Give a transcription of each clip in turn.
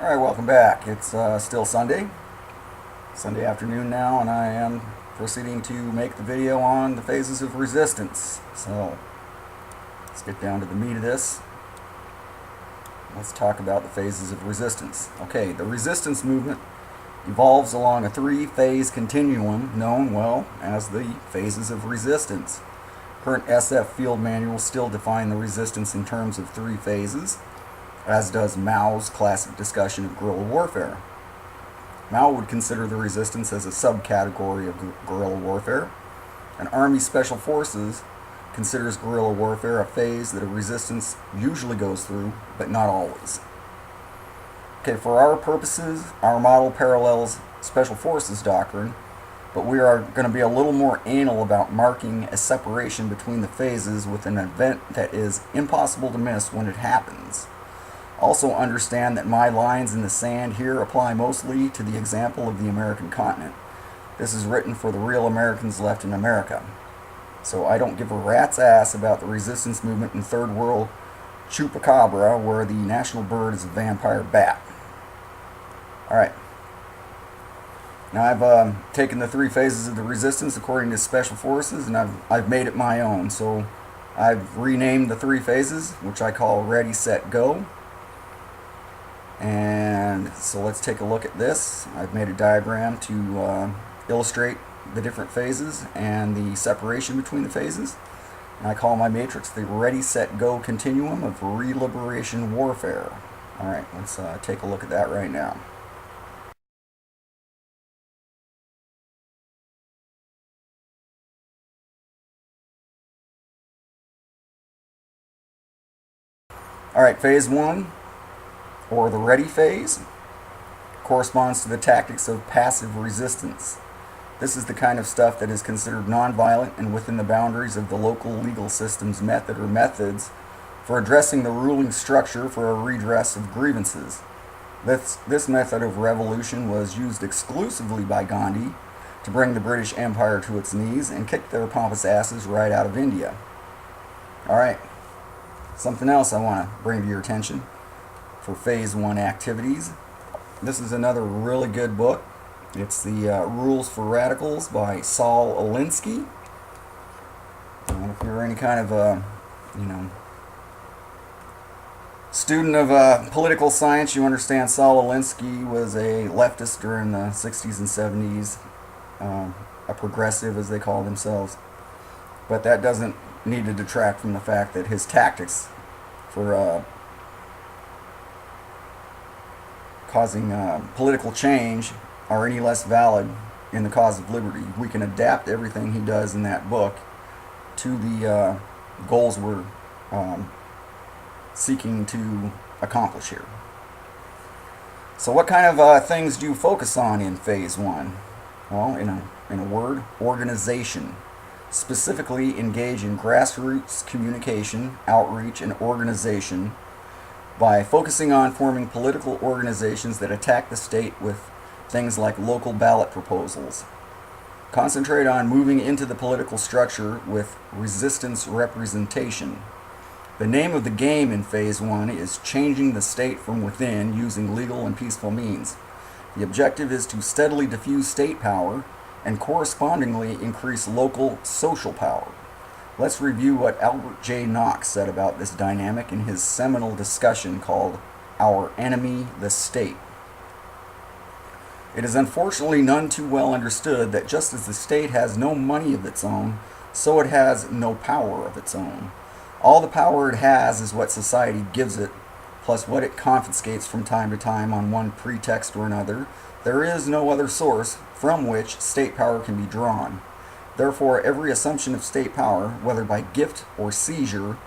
Alright, welcome back. It's still Sunday afternoon now, and I am proceeding to make the video on the phases of resistance. So, let's get down to the meat of this. Let's talk about the phases of resistance. Okay, the resistance movement evolves along a three-phase continuum known, well, as the phases of resistance. Current SF field manuals still define the resistance in terms of three phases, as does Mao's classic discussion of guerrilla warfare. Mao would consider the resistance as a subcategory of guerrilla warfare, and Army Special Forces considers guerrilla warfare a phase that a resistance usually goes through, but not always. Okay, for our purposes, our model parallels Special Forces doctrine, but we are going to be a little more anal about marking a separation between the phases with an event that is impossible to miss when it happens. Also understand that my lines in the sand here apply mostly to the example of the American continent. This is written for the real Americans left in America. So I don't give a rat's ass about the resistance movement in Third World Chupacabra, where the national bird is a vampire bat. Alright. Now I've taken the three phases of the resistance according to Special Forces, and I've made it my own. So I've renamed the three phases, which I call Ready, Set, Go. And so let's take a look at this. I've made a diagram to illustrate the different phases and the separation between the phases. And I call my matrix the Ready, Set, Go continuum of re-liberation warfare. Alright, let's take a look at that right now. Alright, phase one, or the ready phase, corresponds to the tactics of passive resistance. This is the kind of stuff that is considered nonviolent and within the boundaries of the local legal system's method or methods for addressing the ruling structure for a redress of grievances. This method of revolution was used exclusively by Gandhi to bring the British Empire to its knees and kick their pompous asses right out of India. Alright, something else I want to bring to your attention for phase one activities. This is another really good book. It's the Rules for Radicals by Saul Alinsky. And if you're any kind of student of political science, you understand Saul Alinsky was a leftist during the 60s and 70s, a progressive as they call themselves. But that doesn't need to detract from the fact that his tactics for causing political change are any less valid in the cause of liberty. We can adapt everything he does in that book to the goals we're seeking to accomplish here. So what kind of things do you focus on in phase one? Well, in a word, organization. Specifically engage in grassroots communication, outreach, and organization by focusing on forming political organizations that attack the state with things like local ballot proposals. Concentrate on moving into the political structure with resistance representation. The name of the game in phase one is changing the state from within using legal and peaceful means. The objective is to steadily diffuse state power and correspondingly increase local social power. Let's review what Albert J. Knox said about this dynamic in his seminal discussion called Our Enemy, the State. It is unfortunately none too well understood that just as the state has no money of its own, so it has no power of its own. All the power it has is what society gives it, plus what it confiscates from time to time on one pretext or another. There is no other source from which state power can be drawn. Therefore, every assumption of state power, whether by gift or seizure,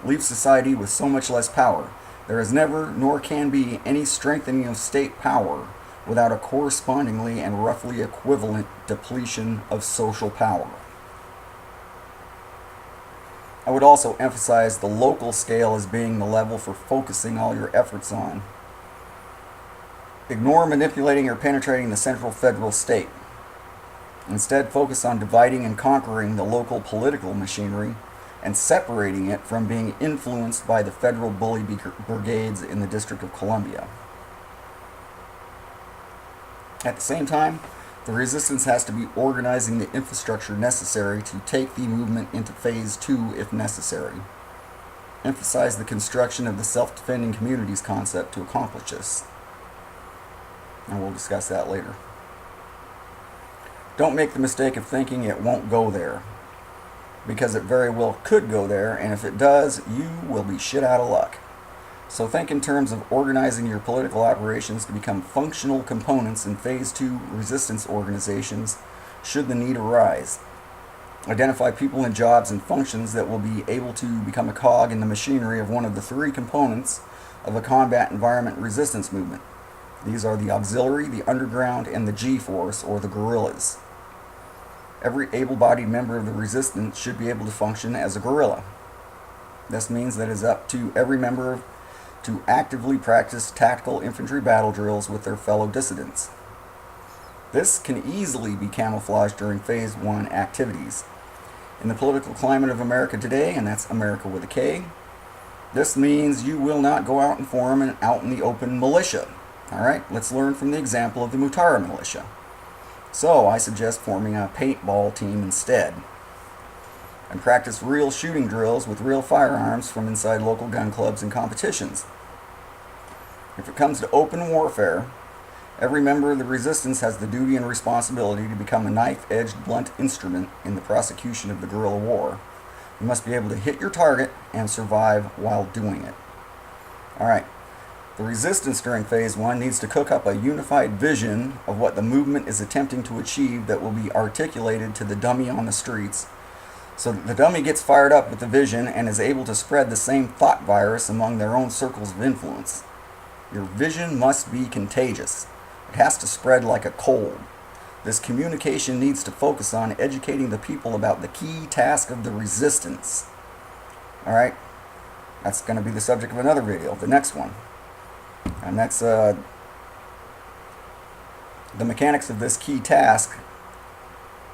leaves society with so much less power. There is never, nor can be, any strengthening of state power without a correspondingly and roughly equivalent depletion of social power. I would also emphasize the local scale as being the level for focusing all your efforts on. Ignore manipulating or penetrating the central federal state. Instead, focus on dividing and conquering the local political machinery and separating it from being influenced by the federal bully brigades in the District of Columbia. At the same time, the resistance has to be organizing the infrastructure necessary to take the movement into Phase 2 if necessary. Emphasize the construction of the self-defending communities concept to accomplish this. And we'll discuss that later. Don't make the mistake of thinking it won't go there, because it very well could go there, and if it does, you will be shit out of luck. So think in terms of organizing your political operations to become functional components in Phase 2 resistance organizations should the need arise. Identify people and jobs and functions that will be able to become a cog in the machinery of one of the three components of a combat environment resistance movement. These are the auxiliary, the underground, and the G-force, or the guerrillas. Every able-bodied member of the resistance should be able to function as a guerrilla. This means that it is up to every member to actively practice tactical infantry battle drills with their fellow dissidents. This can easily be camouflaged during Phase 1 activities. In the political climate of America today, and that's America with a K, this means you will not go out and form an out in the open militia. Alright, let's learn from the example of the Mutara militia. So I suggest forming a paintball team instead, and practice real shooting drills with real firearms from inside local gun clubs and competitions. If it comes to open warfare, every member of the resistance has the duty and responsibility to become a knife-edged blunt instrument in the prosecution of the guerrilla war. You must be able to hit your target and survive while doing it. Alright, the resistance during Phase 1 needs to cook up a unified vision of what the movement is attempting to achieve that will be articulated to the dummy on the streets, so that the dummy gets fired up with the vision and is able to spread the same thought virus among their own circles of influence. Your vision must be contagious. It has to spread like a cold. This communication needs to focus on educating the people about the key task of the resistance. Alright, that's going to be the subject of another video, the next one. And that's the mechanics of this key task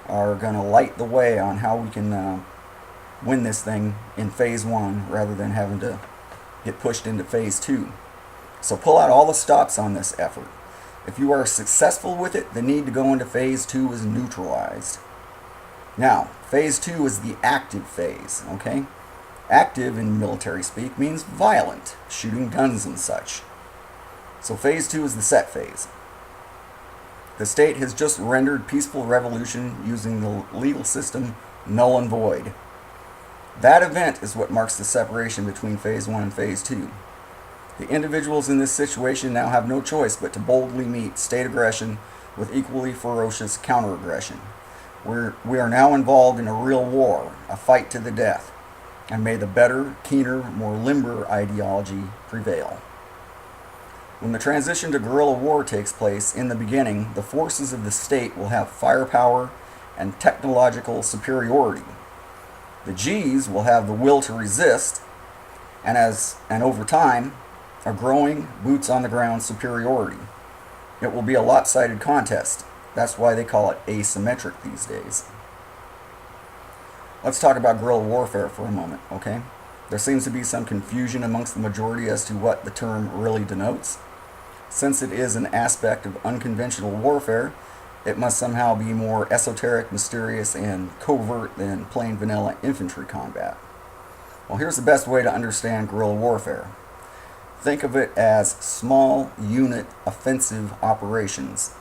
are going to light the way on how we can win this thing in Phase 1 rather than having to get pushed into Phase 2. So pull out all the stops on this effort. If you are successful with it, the need to go into Phase 2 is neutralized. Now, Phase 2 is the active phase, okay? Active in military speak means violent, shooting guns and such. So Phase 2 is the set phase. The state has just rendered peaceful revolution using the legal system null and void. That event is what marks the separation between Phase 1 and Phase 2. The individuals in this situation now have no choice but to boldly meet state aggression with equally ferocious counter-aggression. We are now involved in a real war, a fight to the death, and may the better, keener, more limber ideology prevail. When the transition to guerrilla war takes place, in the beginning, the forces of the state will have firepower and technological superiority. The Gs will have the will to resist, and over time, a growing boots-on-the-ground superiority. It will be a lopsided contest. That's why they call it asymmetric these days. Let's talk about guerrilla warfare for a moment, okay? There seems to be some confusion amongst the majority as to what the term really denotes. Since it is an aspect of unconventional warfare, it must somehow be more esoteric, mysterious, and covert than plain vanilla infantry combat. Well, here's the best way to understand guerrilla warfare. Think of it as small unit offensive operations.